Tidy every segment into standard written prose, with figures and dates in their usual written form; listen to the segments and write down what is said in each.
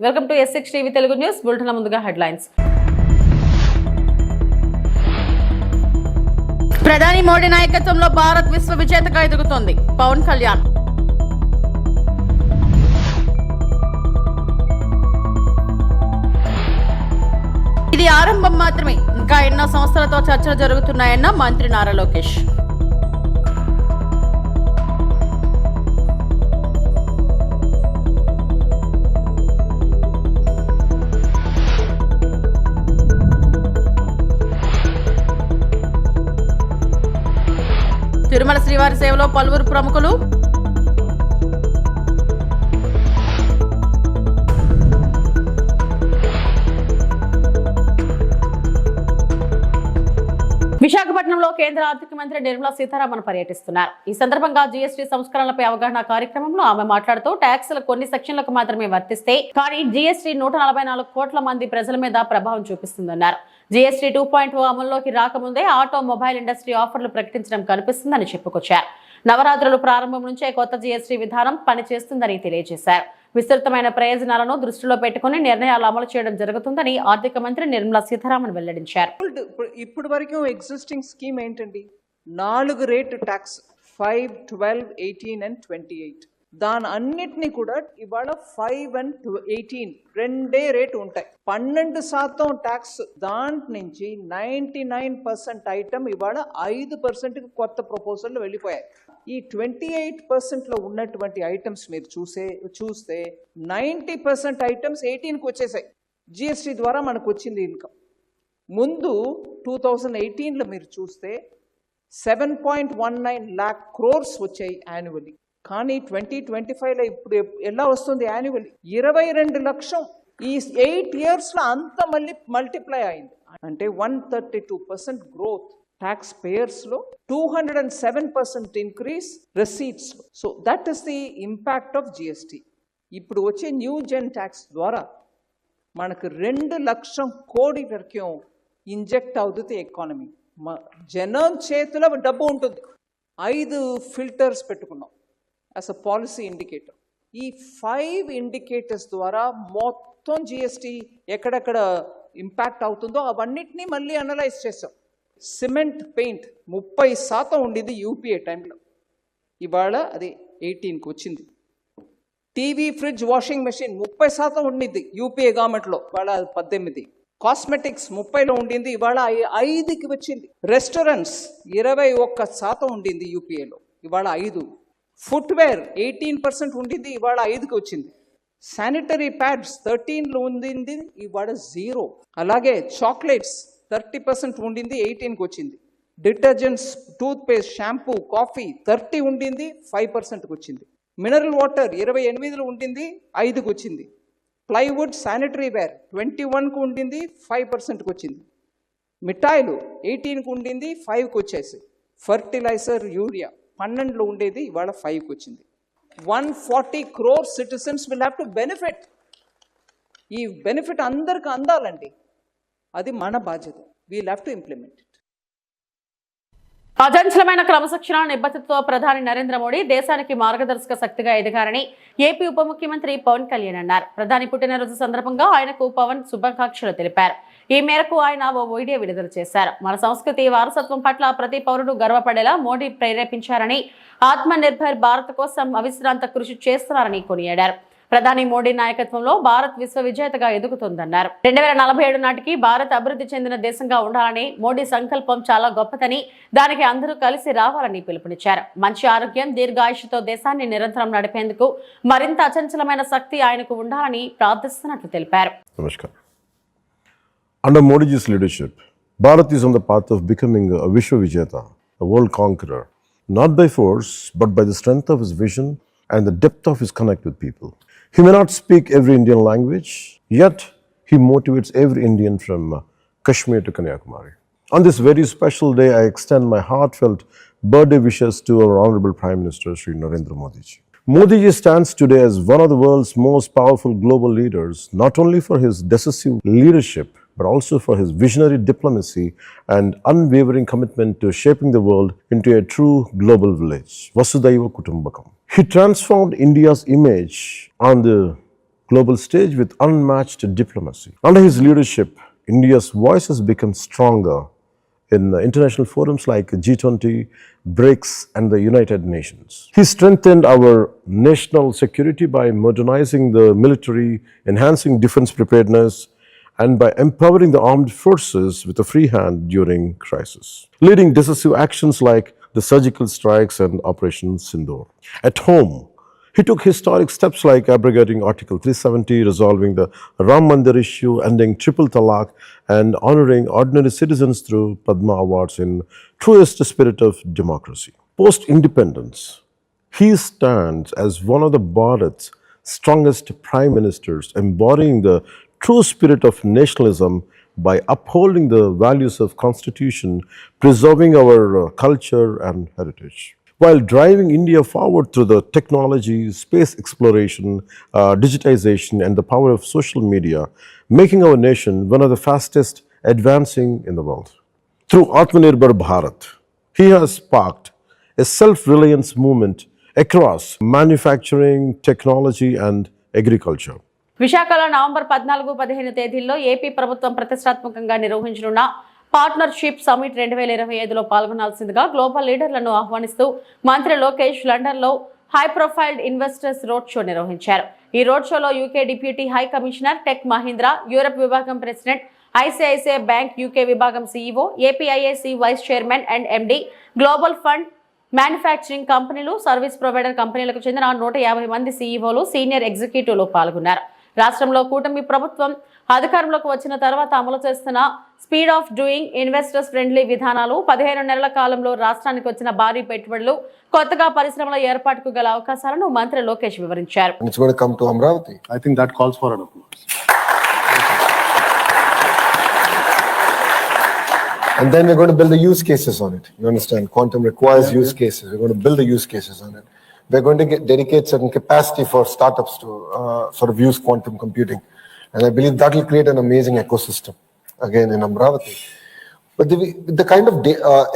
Welcome to S6 TV Telugu news bulletin. ముందుగా headlines. ప్రధాని మోడీ నాయకత్వంలో భారత్ విశ్వ విజేతగా ఎదుగుతోంది. పవన్ కళ్యాణ్. ఇది ఆరంభం మాత్రమే, ఇంకా ఎన్నో సంస్థలతో చర్చలు జరుగుతున్నాయన్న మంత్రి నారా లోకేష్. తిరుమల శ్రీవారి సేవలో పలువురు ప్రముఖులు. విశాఖపట్నంలో కేంద్ర ఆర్థిక మంత్రి నిర్మలా సీతారామన్ పర్యటిస్తున్నారు. ఈ సందర్భంగా జీఎస్టీ సంస్కరణలపై అవగాహన కార్యక్రమంలో ఆమె మాట్లాడుతూ ట్యాక్సులు కొన్ని సెక్షన్లకు మాత్రమే వర్తిస్తే కానీ జీఎస్టీ 144 కోట్ల మంది ప్రజల మీద ప్రభావం చూపిస్తుందన్నారు. జీఎస్టీ 2.0 అమల్లోకి రాకముందే ఆటోమొబైల్ ఇండస్ట్రీ ఆఫర్లు ప్రకటించడం కనిపిస్తుందని చెప్పుకొచ్చారు. నవరాత్రులు ప్రారంభం నుంచే కొత్త జీఎస్టీ విధానం పనిచేస్తుందని తెలియజేశారు. విస్తృతమైన ప్రయోజనాలను దృష్టిలో పెట్టుకుని నిర్ణయాలు అమలు చేయడం జరుగుతుందని ఆర్థిక మంత్రి నిర్మలా సీతారామన్ వెల్లడించారు. ఇప్పటి వరకు ఎగ్జిస్టింగ్ స్కీమ్ ఏంటండి? 4 రేట్ ట్యాక్స్ 5, 12, 18 and 28. దాని అన్నిటినీ కూడా ఇవాళ 5 and 18 రెండే రేటు ఉంటాయి. 12% ట్యాక్స్. దాంట్ నుంచి 99% ఐటమ్ ఇవాళ 5% కొత్త ప్రపోజల్ వెళ్ళిపోయాయి. ఈ 28% ఉన్నటువంటి ఐటమ్స్ మీరు చూస్తే 90% ఐటమ్స్ 18కి వచ్చేసాయి. జిఎస్టీ ద్వారా మనకు వచ్చింది ఇన్కమ్. ముందు 2018లో మీరు చూస్తే 7.19 lakh crores వచ్చాయి యాన్యువల్లీ. కానీ 2025లో ఇప్పుడు ఎలా వస్తుంది యాన్యువల్లీ? 22 లక్షం. ఈ 8 yearsలో అంత మళ్ళీ మల్టిప్లై అయింది. అంటే 132% గ్రోత్ ట్యాక్స్ పేయర్స్లో, 207% ఇంక్రీస్ రిసీట్స్లో. So that is the impact of GST. ఇప్పుడు వచ్చే న్యూ జెన్ ట్యాక్స్ ద్వారా మనకు 2 లక్షం కోడి వరకు ఇంజెక్ట్ అవుతుంది ఎకానమీ. జనం చేతిలో డబ్బు ఉంటుంది. 5 ఫిల్టర్స్ పెట్టుకున్నాం యాజ్ అ పాలసీ ఇండికేటర్. ఈ 5 ఇండికేటర్స్ ద్వారా మొత్తం జిఎస్టీ ఎక్కడెక్కడ ఇంపాక్ట్ అవుతుందో అవన్నిటినీ మళ్ళీ అనలైజ్ చేసాం. సిమెంట్ పెయింట్ 30% ఉండింది యూపీఏ టైంలో, ఇవాళ అది 18కి వచ్చింది. టీవీ, ఫ్రిడ్జ్, వాషింగ్ మెషిన్ 30% ఉండింది యూపీఏ గవర్నమెంట్లో, ఇవాళ 18. కాస్మెటిక్స్ 30లో ఉండింది, ఇవాళ 5కి వచ్చింది. రెస్టారెంట్స్ 21% ఉండింది యూపీఏలో, ఇవాళ 5. ఫుట్వేర్ 18% ఉండింది, ఇవాళ 5కి వచ్చింది. శానిటరీ ప్యాడ్స్ 13లో ఉండింది, ఇవాళ 0. అలాగే చాక్లెట్స్ 30% ఉండింది, 18కి వచ్చింది. డిటర్జెంట్స్, టూత్పేస్ట్, షాంపూ, కాఫీ 30 ఉండింది, 5%కి వచ్చింది. మినరల్ వాటర్ 28లో ఉండింది, 5కి వచ్చింది. ప్లైవుడ్, శానిటరీ వేర్ 21కు ఉండింది, 5%కి వచ్చింది. మిఠాయిలు 18కి ఉండింది, 5కి వచ్చేసి. ఫర్టిలైజర్, యూరియా 12లో ఉండేది, ఇవాళ 5కి వచ్చింది. 140 crore citizens will have to benefit. ఈ బెనిఫిట్ అందరికి అందాలండి, అది మన బాధ్యత. We'll have to implement it. అచంచలమైన క్రమశిక్షణ నిబద్ధతతో ప్రధాని నరేంద్ర మోడీ దేశానికి మార్గదర్శక శక్తిగా ఎదగారని ఏపీ ఉప ముఖ్యమంత్రి పవన్ కళ్యాణ్ అన్నారు. ప్రధాని పుట్టినరోజు సందర్భంగా ఆయనకు పవన్ శుభాకాంక్షలు తెలిపారు. ఈ మేరకు ఆయన ఓ వీడియో విడుదల చేశారు. మన సంస్కృతి వారసత్వం పట్ల ప్రతి పౌరుడు గర్వపడేలా మోడీ ప్రేరేపించారని, ఆత్మ నిర్భర్ భారత్ కోసం అవిశ్రాంత కృషి చేస్తున్నారని కొనియాడారు. ప్రధాని మోడీ నాయకత్వంలో భారత్ విశ్వ విజేతగా ఎదుగుతుందన్నారు. 2047 నాటికి భారత్ అభివృద్ధి చెందిన దేశంగా ఉండాలని మోడీ సంకల్పం చాలా గొప్పదని, దానికి అందరూ కలిసి రావాలని పిలుపునిచ్చారు. మంచి ఆరోగ్యం, దీర్ఘాయుషుతో దేశాన్ని నిరంతరం నడిపేందుకు మరింత అచంచలమైన శక్తి ఆయనకు ఉండాలని ప్రార్థిస్తున్నట్లు తెలిపారు. నమస్కారం. Under Modi's leadership, Bharat is on the path of becoming a Vishwa Vijeta, a world conqueror, not by force, but by the strength of his vision and the depth of his connect with people. He may not speak every Indian language, yet he motivates every Indian from Kashmir to Kanyakumari. On this very special day, I extend my heartfelt birthday wishes to our Honorable Prime Minister Shri Narendra Modi ji. Modi ji stands today as one of the world's most powerful global leaders, not only for his decisive leadership, but also for his visionary diplomacy and unwavering commitment to shaping the world into a true global village. Vasudhaiva Kutumbakam. He transformed India's image on the global stage with unmatched diplomacy. Under his leadership, India's voice has become stronger in international forums like G20, BRICS, and the United Nations. He strengthened our national security by modernizing the military, enhancing defense preparedness, and by empowering the armed forces with a free hand during crisis, leading decisive actions like the surgical strikes and Operation Sindoor. At home, he took historic steps like abrogating Article 370, resolving the Ram Mandir issue, ending triple talaq, and honoring ordinary citizens through Padma Awards in truest spirit of democracy. Post-independence, he stands as one of the Bharat's strongest prime ministers, embodying the true spirit of nationalism by upholding the values of Constitution, preserving our culture and heritage, while driving India forward through the technology, space exploration, digitization, and the power of social media, making our nation one of the fastest advancing in the world. Through Atmanirbhar Bharat, he has sparked a self-reliance movement across manufacturing, technology, and agriculture. విశాఖలో November 14-15 తేదీల్లో AP ప్రభుత్వం ప్రతిష్టాత్మకంగా నిర్వహించనున్న partnership summit 2025లో పాల్గొనాల్సిందిగా global లీడర్లను ఆహ్వానిస్తూ మంత్రి లోకేష్ లండన్లో high profile investors road show నిర్వహించారు. ఈ రోడ్ షోలో UK deputy high commissioner Tech Mahindra, Europe విభాగం ప్రెసిడెంట్, ఐసిఐసిఐ బ్యాంక్ యూకే విభాగం CEO, APIIC vice chairman and MD, global fund, manufacturing కంపెనీలు, సర్వీస్ ప్రొవైడర్ కంపెనీలకు చెందిన 150 మంది సీఈఓలు, సీనియర్ ఎగ్జిక్యూటివ్లు పాల్గొన్నారు. రాష్ట్రంలో కూటమి ప్రభుత్వం అధికారంలోకి వచ్చిన తర్వాత అమలు చేస్తున్న speed of doing, investors friendly విధానాలు, 15 నెలల కాలంలో రాష్ట్రానికి వచ్చిన భారీ పెట్టుబడులు, కొత్తగా పరిశ్రమల ఏర్పాటుకు గల అవకాశాలను మంత్రి లోకేష్ వివరించారు. It's going to come to Amravati. I think that calls for an applause. And then we're going to build the use cases on it. You understand? Quantum requires use cases. We're going to build the use cases on it. We're going to dedicate certain capacity for startups to sort of use quantum computing. And I believe that will create an amazing ecosystem, again, in Amravati. But the kind of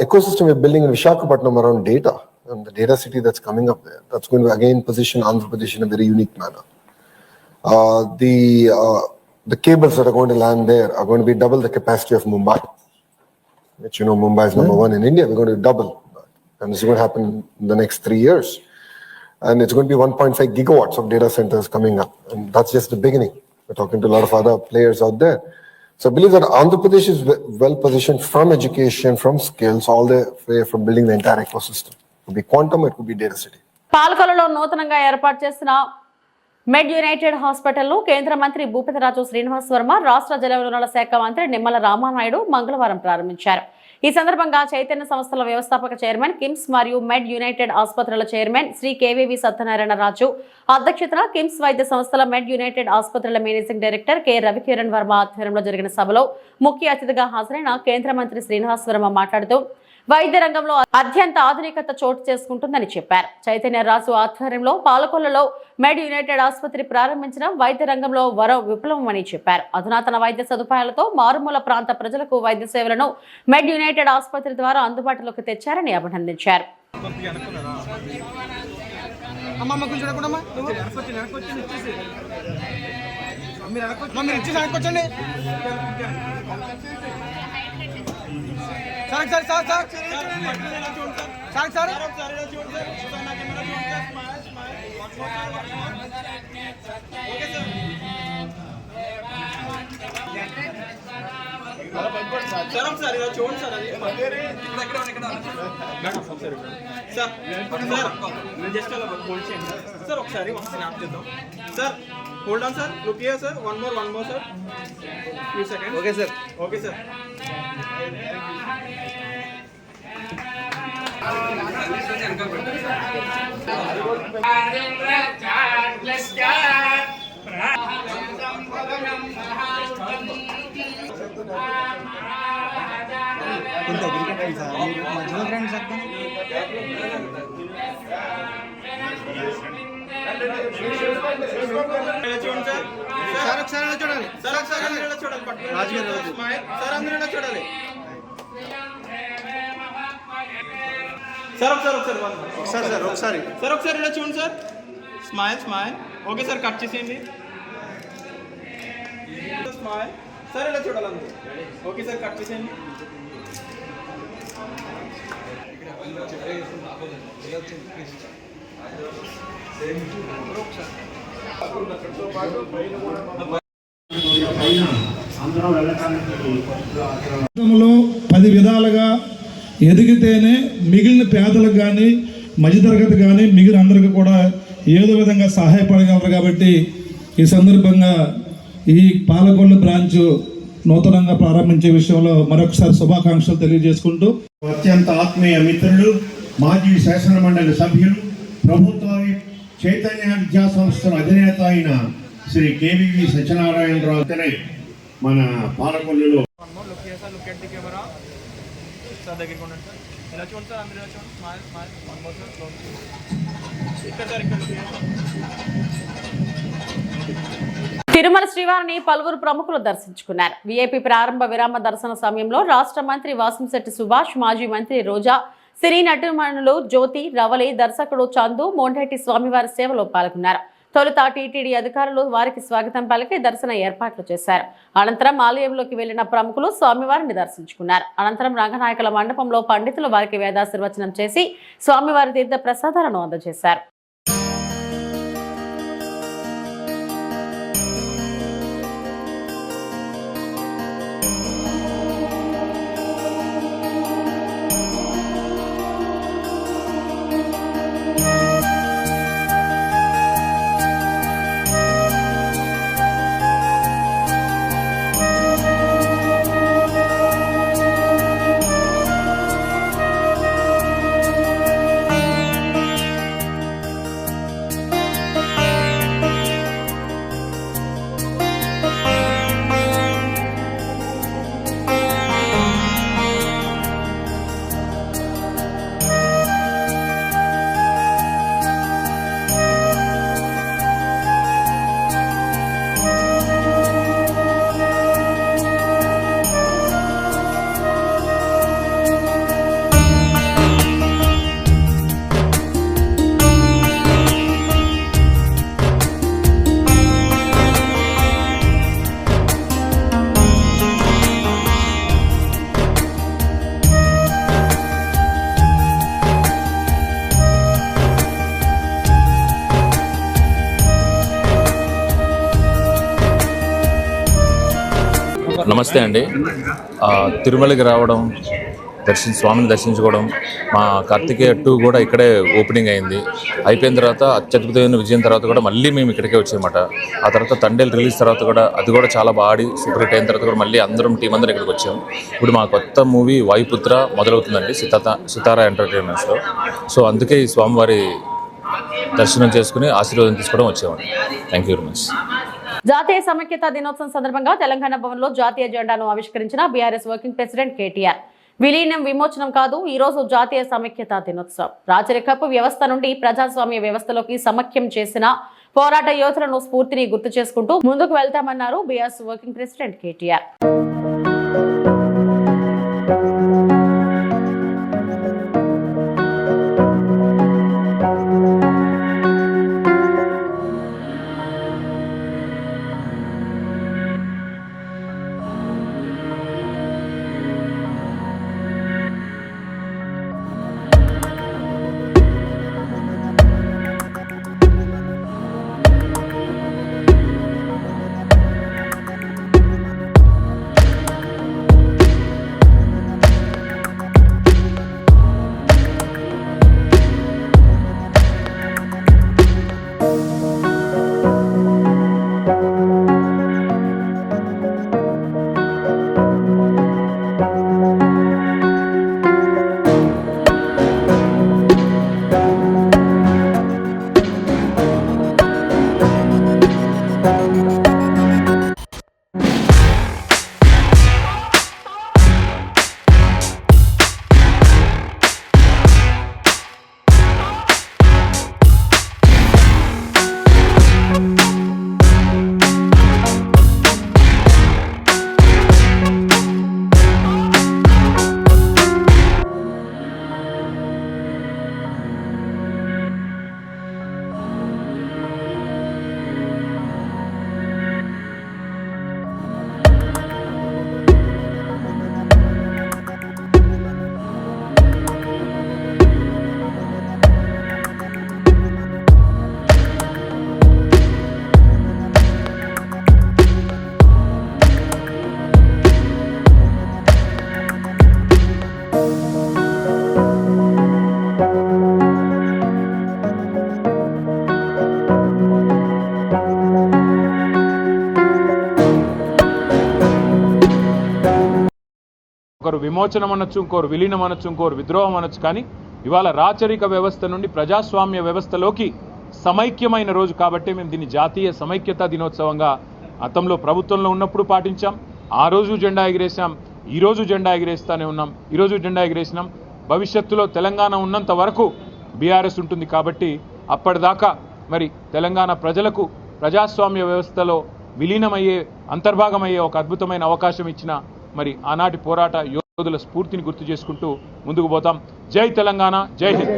ecosystem we're building in Visakhapatnam around data, and the data city that's coming up there, that's going to, again, position Andhra Pradesh in a very unique manner. The cables that are going to land there are going to be double the capacity of Mumbai, which, you know, Mumbai is number one in India. We're going to double that. And this is going to happen in the next 3 years. And it's going to be 1.5 gigawatts of data centers coming up. And that's just the beginning. We're talking to a lot of other players out there. So I believe that Andhra Pradesh is well positioned from education, from skills, all the way from building the entire ecosystem. It could be quantum, it could be data city. పాలకొల్లులో నూతనంగా ఏర్పాటు చేసిన మెడ్ United హాస్పిటల్ను కేంద్ర మంత్రి భూపతిరాజు శ్రీనివాస్ వర్మ, రాష్ట్ర జలవనరుల శాఖ మంత్రి నిమ్మల రామానాయుడు మంగళవారం ప్రారంభించారు. ఈ సందర్భంగా చైతన్య సంస్థల వ్యవస్థాపక చైర్మన్, కిమ్స్ మరియు మెడ్ యునైటెడ్ ఆసుపత్రుల చైర్మన్ శ్రీ కేవీవి సత్యనారాయణ రాజు అధ్యక్షతన కిమ్స్ వైద్య సంస్థల మెడ్ యునైటెడ్ ఆసుపత్రుల managing director K Ravikiran Varma ఆధ్వర్యంలో జరిగిన సభలో ముఖ్య అతిథిగా హాజరైన కేంద్ర మంత్రి శ్రీనివాస్ వర్మ మాట్లాడుతూ వైద్య రంగంలో అత్యంత ఆధునికత చోటు చేసుకుంటుందని చెప్పారు. చైతన్య రాజు ఆధ్వర్యంలో పాలకొల్లులో మెడ్ యునైటెడ్ ఆసుపత్రి ప్రారంభించడం వైద్య రంగంలో వరో విప్లవమని చెప్పారు. అధునాతన వైద్య సదుపాయాలతో మారుమూల ప్రాంత ప్రజలకు వైద్య సేవలను మెడ్ యునైటెడ్ ఆసుపత్రి ద్వారా అందుబాటులోకి తెచ్చారని అభినందించారు. Hold on, sir. Look here, sir. One more, sir. Few seconds. Okay, sir. Okay, sir. Sir, ఒకసారి ఇలా చూడండి sir. Smile. Okay sir, cut చేసేయండి. స్మైల్ సార్ ఇలా చూడాలి అందరూ ఓకే సార్ కట్ చేసేయండి జీవితంలో 10 విధాలుగా ఎదిగితేనే మిగిలిన పేదలకు కానీ మధ్యతరగతి కానీ మిగిలిన అందరికీ కూడా ఏదో విధంగా సహాయపడగలరు. కాబట్టి ఈ సందర్భంగా ఈ పాలకొల్లు బ్రాంచ్ నూతనంగా ప్రారంభించే విషయంలో మరొకసారి శుభాకాంక్షలు తెలియజేసుకుంటూ అత్యంత ఆత్మీయ మిత్రులు మాజీ శాసన మండలి సభ్యులు ప్రభుత్వ చైతన్య విద్యా సంస్థల అధినేత అయిన శ్రీ కేవీవి సత్యనారాయణరావు మన పాలకొల్లులో look at the camera sir దగ్గరికి ఉండండి సార్ ఇలా చూడండి సార్ అందరూ ఇలా చూడండి smile smile one more sir ఇక్కడ సార్ ఇక్కడ తిరుమల శ్రీవారిని పలువురు ప్రముఖులు దర్శించుకున్నారు. వీఐపీ ప్రారంభ విరామ దర్శన సమయంలో రాష్ట్ర మంత్రి వాసంశెట్టి సుభాష్, మాజీ మంత్రి రోజా, సినీ నటుమణులు జ్యోతి, రవలి, దర్శకుడు చందు, మోండెట్టి స్వామివారి సేవలో పాల్గొన్నారు. తొలుత టీటీడీ అధికారులు వారికి స్వాగతం పలికి దర్శన ఏర్పాట్లు చేశారు. అనంతరం ఆలయంలోకి వెళ్లిన ప్రముఖులు స్వామివారిని దర్శించుకున్నారు. అనంతరం రంగనాయకుల మండపంలో పండితులు వారికి వేదాశీర్వచనం చేసి స్వామివారి తీర్థ ప్రసాదాలను అందజేశారు. నమస్తే అండి. తిరుమలకి రావడం, స్వామిని దర్శించుకోవడం, మా కార్తికేయ 2 కూడా ఇక్కడే ఓపెనింగ్ అయింది. అయిపోయిన తర్వాత అత్యద్భుతమైన విజయం తర్వాత కూడా మళ్ళీ మేము ఇక్కడికే వచ్చామన్నమాట. ఆ తర్వాత తండేలు రిలీజ్ తర్వాత కూడా అది కూడా చాలా బాగా ఆడి సూపర్ హిట్ అయిన తర్వాత కూడా మళ్ళీ అందరం టీం అందరం ఇక్కడికి వచ్చాము. ఇప్పుడు మా కొత్త మూవీ వాయుపుత్ర మొదలవుతుందండి సితారా ఎంటర్టైన్మెంట్స్లో. సో అందుకే ఈ స్వామివారి దర్శనం చేసుకుని ఆశీర్వాదం తీసుకోవడం వచ్చామండి. Thank you very much. జాతీయ సమైక్యత దినోత్సవం సందర్భంగా తెలంగాణ భవన్లో జాతీయ జెండాను ఆవిష్కరించిన బీఆర్ఎస్ వర్కింగ్ ప్రెసిడెంట్ కేటీఆర్. విలీనం విమోచనం కాదు, ఈ రోజు జాతీయ సమైక్యత దినోత్సవం. రాచరికపు వ్యవస్థ నుండి ప్రజాస్వామ్య వ్యవస్థలోకి సమైక్యం చేసిన పోరాట యోధులను స్ఫూర్తిని గుర్తు చేసుకుంటూ ముందుకు వెళ్తామన్నారు బీఆర్ఎస్ వర్కింగ్ ప్రెసిడెంట్ కేటీఆర్. ఒకరు విమోచనం అనొచ్చు, ఇంకోరు విలీనం అనొచ్చు, ఇంకోరు విద్రోహం అనొచ్చు. కానీ ఇవాళ రాచరిక వ్యవస్థ నుండి ప్రజాస్వామ్య వ్యవస్థలోకి సమైక్యమైన రోజు కాబట్టి మేము దీన్ని జాతీయ సమైక్యతా దినోత్సవంగా గతంలో ప్రభుత్వంలో ఉన్నప్పుడు పాటించాం. ఆ రోజు జెండా ఎగిరేసాం, ఈరోజు జెండా ఎగిరేస్తూనే ఉన్నాం. ఈరోజు జెండా ఎగిరేసినాం. భవిష్యత్తులో తెలంగాణ ఉన్నంత వరకు బీఆర్ఎస్ ఉంటుంది కాబట్టి అప్పటిదాకా మరి తెలంగాణ ప్రజలకు ప్రజాస్వామ్య వ్యవస్థలో విలీనమయ్యే, అంతర్భాగమయ్యే ఒక అద్భుతమైన అవకాశం ఇచ్చిన మరి ఆనాటి పోరాట యోధుల స్ఫూర్తిని గుర్తు చేసుకుంటూ ముందుకు పోతాం. జై తెలంగాణ, జై హింద్.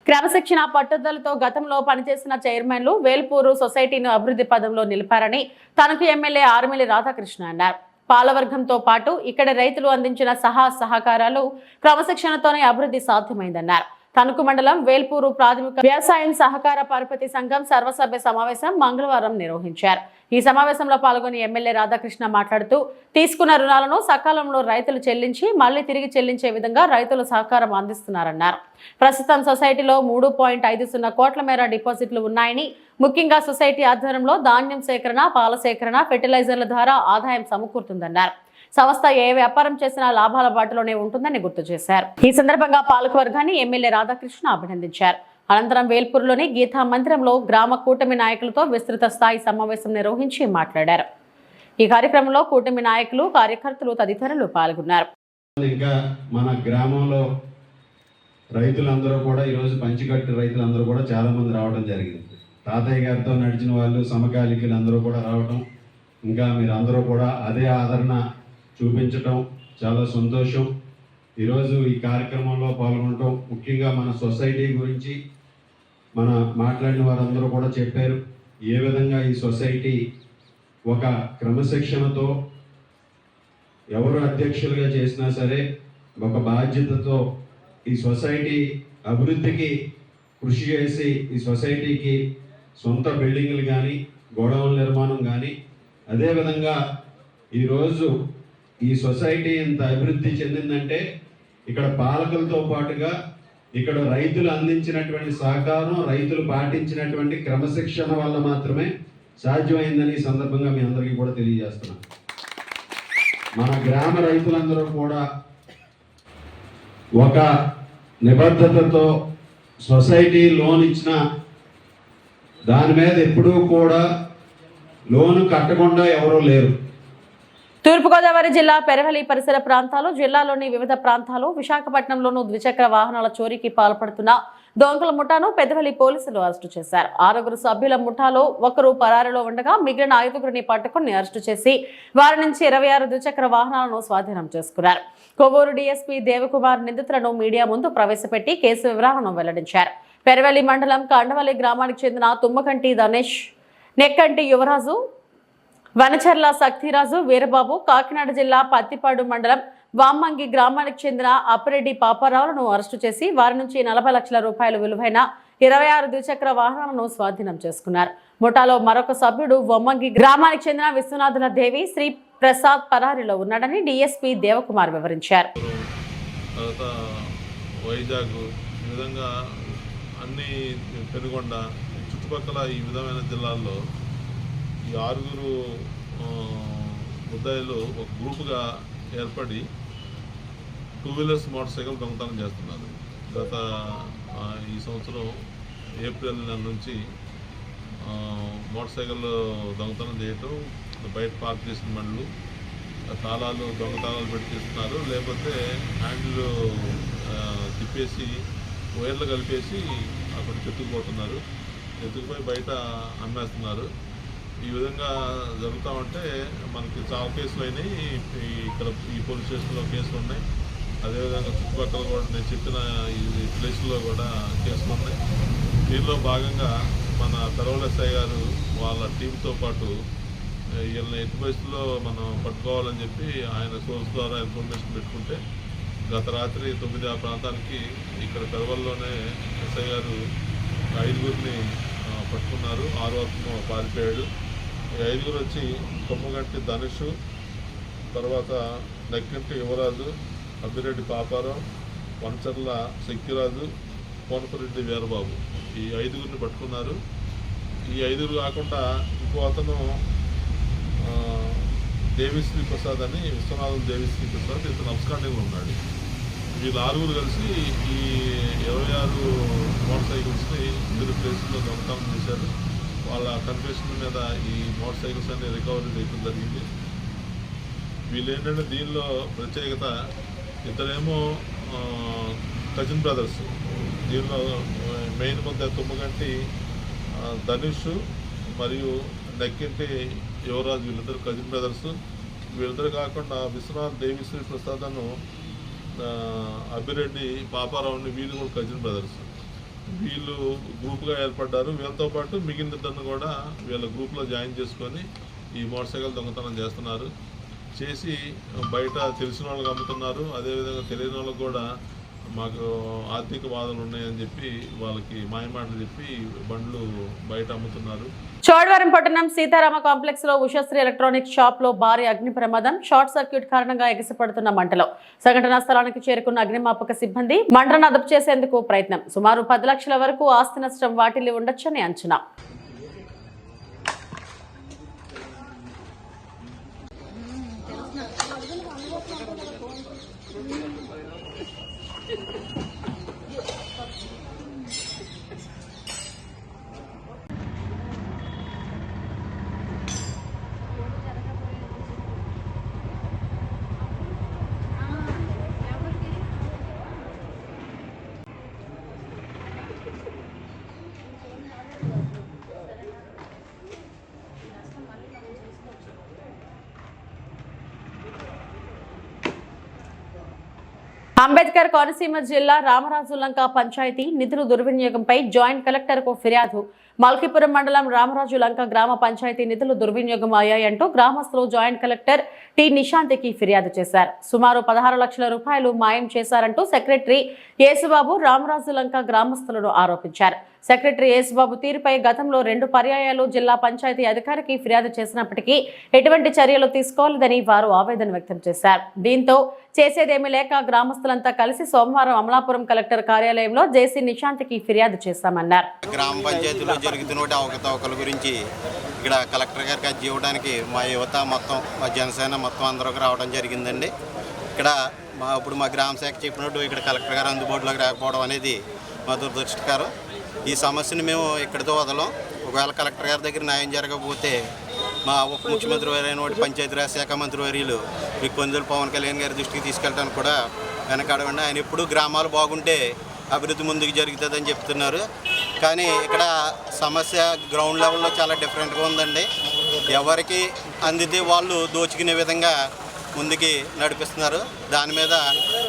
క్రమశిక్షణ పట్టుదలతో గతంలో పనిచేసిన చైర్మన్లు వేల్పూరు సొసైటీని అభివృద్ధి పదంలో నిలిపారని తనకు ఎమ్మెల్యే ఆర్మిల్లి రాధాకృష్ణ అన్నారు. పాలవర్గంతో పాటు ఇక్కడ రైతులు అందించిన సహకారాలు క్రమశిక్షణతోనే అభివృద్ధి సాధ్యమైందన్నారు. తణుకు మండలం వేల్పూరు ప్రాథమిక వ్యవసాయం సహకార పరపతి సంఘం సర్వసభ్య సమావేశం మంగళవారం నిర్వహించారు. ఈ సమావేశంలో పాల్గొని ఎమ్మెల్యే రాధాకృష్ణ మాట్లాడుతూ తీసుకున్న రుణాలను సకాలంలో రైతులు చెల్లించి మళ్లీ తిరిగి చెల్లించే విధంగా రైతులు సహకారం అందిస్తున్నారన్నారు. ప్రస్తుతం సొసైటీలో 3.50 కోట్ల మేర డిపాజిట్లు ఉన్నాయని, ముఖ్యంగా సొసైటీ ఆధ్వర్యంలో ధాన్యం సేకరణ, పాల సేకరణ, ఫెర్టిలైజర్ల ద్వారా ఆదాయం సమకూరుతుందన్నారు. సంస్థ ఏ వ్యాపారం చేసినా లాభాల బాటలోనే ఉంటుందని గుర్తు చేశారు. ఈ సందర్భంగా పాలకవర్గాన్ని ఎమ్మెల్యే రాధాకృష్ణ అభినందించారు. అనంతరం వేల్పూరులోని గీతా మందిరంలో గ్రామ కూటమి నాయకులతో విస్తృత స్థాయి సమావేశం నిర్వహించి మాట్లాడారు. ఈ కార్యక్రమంలో కూటమి నాయకులు, కార్యకర్తలు తదితరులు పాల్గొన్నారు. ఇంకా మన గ్రామంలో రైతులందరూ కూడా ఈరోజు పంచికట్టు రైతులందరూ కూడా చాలా మంది రావడం జరిగింది. తాతయ్య గారితో నడిచిన వాళ్ళు, సమకాలికులు అందరూ కూడా రావడం, ఇంకా మీరు అందరూ కూడా అదే ఆదరణ చూపించటం చాలా సంతోషం. ఈరోజు ఈ కార్యక్రమంలో పాల్గొనటం, ముఖ్యంగా మన సొసైటీ గురించి మన మాట్లాడిన వారందరూ కూడా చెప్పారు. ఏ విధంగా ఈ సొసైటీ ఒక క్రమశిక్షణతో ఎవరు అధ్యక్షులుగా చేసినా సరే ఒక బాధ్యతతో ఈ సొసైటీ అభివృద్ధికి కృషి చేసి ఈ సొసైటీకి సొంత బిల్డింగ్లు కానీ, గోడౌన్ల నిర్మాణం కానీ, అదేవిధంగా ఈరోజు ఈ సొసైటీ ఇంత అభివృద్ధి చెందిందంటే ఇక్కడ పాలకులతో పాటుగా ఇక్కడ రైతులు అందించినటువంటి సహకారం, రైతులు పాటించినటువంటి క్రమశిక్షణ వల్ల మాత్రమే సాధ్యమైందని ఈ సందర్భంగా మీ అందరికీ కూడా తెలియజేస్తున్నాం. మన గ్రామ రైతులందరూ కూడా ఒక నిబద్ధతతో సొసైటీ లోన్ ఇచ్చిన దాని మీద ఎప్పుడూ కూడా లోను కట్టకుండా ఎవరూ లేరు. తూర్పుగోదావరి జిల్లా పెరవలి పరిసర ప్రాంతాలు, జిల్లాలోని వివిధ ప్రాంతాలు, విశాఖపట్నంలోనూ ద్విచక్ర వాహనాల చోరీకి పాల్పడుతున్న దొంగల ముఠాను పెద్దవల్లి పోలీసులు అరెస్టు చేశారు. 6 సభ్యుల ముఠాలో ఒకరు పరారీలో ఉండగా మిగిలిన 5గురిని పట్టుకుని అరెస్టు చేసి వారి నుంచి 26 ద్విచక్ర వాహనాలను స్వాధీనం చేసుకున్నారు. కొవ్వూరు డీఎస్పీ దేవకుమార్ నిందితులను మీడియా ముందు ప్రవేశపెట్టి కేసు వివరాలను వెల్లడించారు. పెరవలి మండలం కండవల్లి గ్రామానికి చెందిన తుమ్మకంటి ధనేష్, నెక్కంటి యువరాజు, వనచర్ల శక్తిరాజు, వీరబాబు, కాకినాడ జిల్లా పత్తిపాడు మండలం వామ్మంగి గ్రామానికి చెందిన అప్పిరెడ్డి పాపారావులను అరెస్టు చేసి వారి నుంచి 40 లక్షల రూపాయలు విలువైన 26 ద్విచక్ర వాహనాలను స్వాధీనం చేసుకున్నారు. ముఠాలో మరొక సభ్యుడు వమ్మంగి గ్రామానికి చెందిన విశ్వనాథుల దేవి శ్రీ ప్రసాద్ పరారీలో ఉన్నాడని డీఎస్పీ దేవకుమార్ వివరించారు. వైజాగ్ ఈ విధంగా అన్ని పెనుగొండ చుట్టుపక్కల ఈ విధమైన జిల్లాల్లో ఈ 6 ముద్దాయిలు ఒక గ్రూపుగా ఏర్పడి 2 వీలర్స్ మోటార్ సైకిల్ దొంగతనం చేస్తున్నారు. గత ఈ సంవత్సరం ఏప్రిల్ నెల నుంచి మోటార్ సైకిల్ దొంగతనం చేయటం, బయట పార్క్ చేసిన బండ్లు తాళాలు, దొంగ తాళాలు పెట్టి తీస్తున్నారు, లేకపోతే హ్యాండిల్ తిప్పేసి వైర్లు కలిపేసి అక్కడ ఎత్తుకుపోతున్నారు, ఎత్తుకుపోయి బయట అమ్మేస్తున్నారు. ఈ విధంగా జరుగుతూ ఉంటే మనకి చాలా కేసులు అయినాయి. ఇక్కడ ఈ పోలీస్ స్టేషన్లో కేసులు ఉన్నాయి, అదేవిధంగా చుట్టుపక్కల కూడా నేను చెప్పిన ఈ ప్లేస్లో కూడా కేసులు ఉన్నాయి. దీనిలో భాగంగా మన పెరవలెస్ఐ గారు వాళ్ళ టీంతో పాటు వీళ్ళని ఎట్టి పరిస్థితుల్లో మనం పట్టుకోవాలని చెప్పి ఆయన సోర్స్ ద్వారా ఇన్ఫర్మేషన్ పెట్టుకుంటే గత రాత్రి 9 ఆ ప్రాంతానికి ఇక్కడ పెరవల్లోనే ఎస్ఐ గారు 5గురిని పట్టుకున్నారు. 6వ పారిపోయాడు. ఈ 5గురు వచ్చి కొమ్మగంటి ధనుష్, తర్వాత నెక్కంటి యువరాజు, అబ్బిరెడ్డి పాపారావు, వంచర్ల శక్తిరాజు, కోనపరెడ్డి వీరబాబు, ఈ 5గురిని పట్టుకున్నారు. ఈ 5గురు కాకుండా ఇంకో అతను దేవిశ్రీ ప్రసాద్ అని, విశ్వనాథం దేవిశ్రీ ప్రసాద్, ఇతను అబ్స్కాండింగ్లో ఉన్నాడు. వీళ్ళు 6 కలిసి ఈ 26 మోటార్ సైకిల్స్ని వివిధ ప్లేసుల్లో దొంగతనం చేశారు. వాళ్ళ కన్ఫెషన్ మీద ఈ మోటార్ సైకిల్స్ అన్ని రికవరీ చేయడం జరిగింది. వీళ్ళు ఏంటంటే దీనిలో ప్రత్యేకత, ఇద్దరేమో కజిన్ బ్రదర్స్. దీనిలో మెయిన్ ముద్ద తుమ్మగంటి ధనుష్ మరియు నెక్కింటి యువరాజు, వీళ్ళిద్దరు కజిన్ బ్రదర్స్. వీళ్ళిద్దరు కాకుండా విశ్వనాథ్ దేవిశ్రీ ప్రసాద్ అను అభిరెడ్డి పాపారావుని, వీళ్ళు కూడా కజిన్ బ్రదర్స్. వీళ్ళు గ్రూప్గా ఏర్పడ్డారు. వీళ్ళతో పాటు మిగిలిన కూడా వీళ్ళ గ్రూప్లో జాయిన్ చేసుకొని ఈ మోటార్ సైకిల్ దొంగతనం చేస్తున్నారు. చేసి బయట తెలిసిన వాళ్ళకి అమ్ముతున్నారు. అదేవిధంగా తెలియని వాళ్ళకి కూడా మాకు ఆర్థిక బాధలు ఉన్నాయని చెప్పి వాళ్ళకి మాయమాటలు చెప్పి బండ్లు బయట అమ్ముతున్నారు. చోడవరం పట్టణం సీతారామ కాంప్లెక్స్ లో ఉషశ్రీ ఎలక్ట్రానిక్ షాప్ లో భారీ అగ్ని ప్రమాదం. షార్ట్ సర్క్యూట్ కారణంగా ఎగిసిపడుతున్న మంటలో సంఘటనా స్థలానికి చేరుకున్న అగ్నిమాపక సిబ్బంది మంటను అదుపు చేసేందుకు ప్రయత్నం. సుమారు 10 లక్షల వరకు ఆస్తి నష్టం వాటిల్లి ఉండొచ్చని అంచనా. అంబేద్కర్ కోనసీమ జిల్లా రామరాజులంక పంచాయతీ నిధుల దుర్వినియోగంపై జాయింట్ కలెక్టర్ కు ఫిర్యాదు. మల్కీపురం మండలం రామరాజులంక గ్రామ పంచాయతీ నిధులు దుర్వినియోగం అయ్యాయంటూ గ్రామస్తులు జాయింట్ కలెక్టర్ టి నిశాంతికి ఫిర్యాదు చేశారు. సుమారు 16 లక్షల రూపాయలు మాయం చేశారంటూ సెక్రటరీ యేసుబాబు రామరాజులంక గ్రామస్తులను ఆరోపించారు. సెక్రటరీ యేసుబాబు తీరుపై గతంలో 2 పర్యాయాలు జిల్లా పంచాయతీ అధికారికి ఫిర్యాదు చేసినప్పటికీ ఎటువంటి చర్యలు తీసుకోలేదని వారు ఆవేదన వ్యక్తం చేశారు. దీంతో చేసేదేమీ లేక గ్రామస్తులంతా కలిసి సోమవారం అమలాపురం కలెక్టర్ కార్యాలయంలో జేసీ నిశాంతికి ఫిర్యాదు చేశామన్నారు. గ్రామ పంచాయతీలో జరుగుతున్న అవకతవకల గురించి ఇక్కడ కలెక్టర్ గారికి అర్జీ ఇవ్వడానికి మా యువత మొత్తం, మా జనసేన మొత్తం అందరికి రావడం జరిగిందండి. ఇక్కడ ఇప్పుడు మా గ్రామ శాఖ చెప్పినట్టు ఇక్కడ కలెక్టర్ గారు అందుబాటులోకి రాకపోవడం అనేది మా దురదృష్టకరం. ఈ సమస్యను మేము ఇక్కడితో వదలం. ఒకవేళ కలెక్టర్ గారి దగ్గర న్యాయం జరగకపోతే మా ఉప ముఖ్యమంత్రి అయిన పంచాయతీరాజ్ శాఖ మంత్రి వర్యులు కొందరు పవన్ కళ్యాణ్ గారి దృష్టికి తీసుకెళ్ళడానికి కూడా వెనకాడవండి. ఆయన ఎప్పుడు గ్రామాలు బాగుంటే అభివృద్ధి ముందుకు జరుగుతుందని చెప్తున్నారు. కానీ ఇక్కడ సమస్య గ్రౌండ్ లెవెల్లో చాలా డిఫరెంట్గా ఉందండి. ఎవరికి అందితే వాళ్ళు దోచుకునే విధంగా ముందుకి నడిపిస్తున్నారు. దాని మీద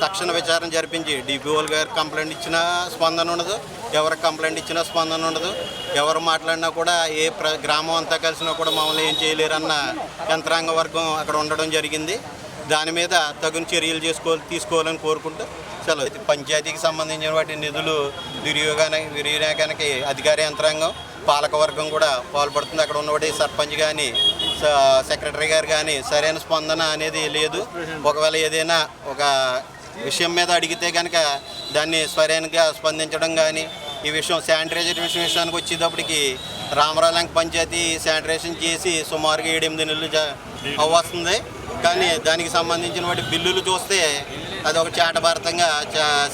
తక్షణ విచారణ జరిపించి డిపిఓల్ గారు కంప్లైంట్ ఇచ్చినా స్పందన ఉండదు, ఎవరికి కంప్లైంట్ ఇచ్చినా స్పందన ఉండదు. ఎవరు మాట్లాడినా కూడా గ్రామం అంతా కలిసినా కూడా మమ్మల్ని ఏం చేయలేరన్న యంత్రాంగ వర్గం అక్కడ ఉండడం జరిగింది. దాని మీద తగిన చర్యలు తీసుకోవాలని కోరుకుంటూ సెలవు. పంచాయతీకి సంబంధించిన వాటి నిధులు వినియోగానికి అధికార యంత్రాంగం, పాలకవర్గం కూడా పాల్పడుతుంది. అక్కడ ఉన్నవాటి సర్పంచ్ కానీ సెక్రటరీ గారు కానీ సరైన స్పందన అనేది లేదు. ఒకవేళ ఏదైనా ఒక విషయం మీద అడిగితే కనుక దాన్ని సరైనగా స్పందించడం కానీ, ఈ విషయం శానిటైజేషన్ విషయానికి వచ్చేటప్పటికి రామరాజులంక పంచాయతీ శానిటైజేషన్ చేసి సుమారుగా 7-8 నెలలు అవ్వస్తుంది. కానీ దానికి సంబంధించిన వాటి బిల్లులు చూస్తే అది ఒక చాటభారతంగా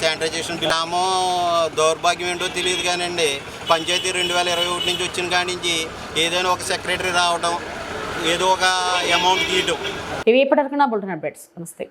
శానిటైజేషన్ గ్రామం దౌర్భాగ్యం ఏంటో తెలియదు. కానివ్వండి, పంచాయతీ 2021 నుంచి వచ్చిన కాడి నుంచి ఏదైనా ఒక సెక్రటరీ రావడం, ఏదో ఒక అమౌంట్ తీయడం. ఇవి ఇప్పటివరకు నా బులెటిన్ అప్డేట్స్. నమస్తే.